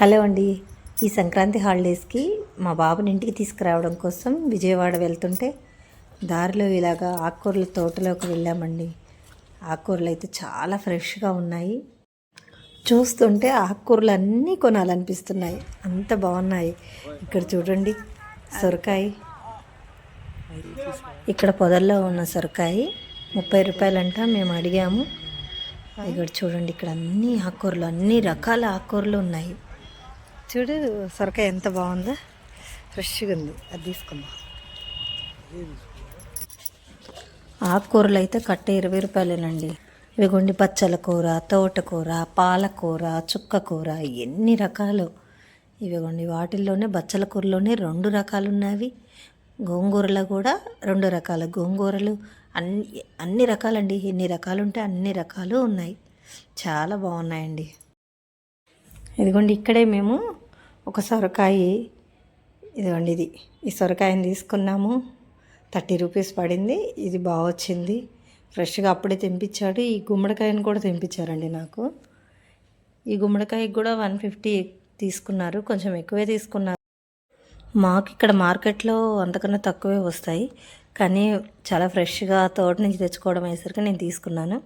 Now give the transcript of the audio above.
Hello అండి. ఈ సంక్రాంతి హాలిడేస్కి మా బాబుని ఇంటికి తీసుకురావడం కోసం విజయవాడ వెళ్తుంటే దారిలో ఇలాగా ఆకుకూరల తోటలోకి వెళ్ళామండి. ఆకుకూరలు అయితే చాలా ఫ్రెష్గా ఉన్నాయి. చూస్తుంటే ఆకుకూరలు అన్నీ కొనాలనిపిస్తున్నాయి, అంత బాగున్నాయి. ఇక్కడ చూడండి, సొరకాయ. ఇక్కడ పొదల్లో ఉన్న సొరకాయ 30 రూపాయలంట. మేము అడిగాము. ఇక్కడ చూడండి, ఇక్కడ అన్ని ఆకుకూరలు, అన్ని రకాల ఆకుకూరలు ఉన్నాయి. చూడు సొరకాయ ఎంత బాగుందో, ఫ్రెష్గా ఉంది. అది తీసుకుందాం. ఆకుకూరలు అయితే కట్ట 20 రూపాయలేనండి. ఇవిగోండి, బచ్చల కూర, తోటకూర, పాలకూర, చుక్కకూర, ఎన్ని రకాలు. ఇవిగోండి, వాటిల్లోనే బచ్చల కూరలోనే 2 రకాలు ఉన్నవి. గోంగూరలో కూడా 2 రకాల గోంగూరలు, అన్ని రకాలండి. ఎన్ని రకాలు ఉంటే అన్ని రకాలు ఉన్నాయి. చాలా బాగున్నాయండి. ఇదిగోండి, ఇక్కడే మేము ఒక సొరకాయ, ఇదిగోండి ఈ సొరకాయని తీసుకున్నాము. 30 రూపీస్ పడింది. ఇది బాగా వచ్చింది, ఫ్రెష్గా అప్పుడే తెంపించాడు. ఈ గుమ్మడికాయని కూడా తెంపించారండి నాకు. ఈ గుమ్మడికాయకి కూడా 150 తీసుకున్నారు, కొంచెం ఎక్కువే తీసుకున్నారు. మాకు ఇక్కడ మార్కెట్లో అంతకన్నా తక్కువే వస్తాయి, కానీ చాలా ఫ్రెష్గా తోట నుంచి తెచ్చుకోవడం అయ్యేసరికి నేను తీసుకున్నాను.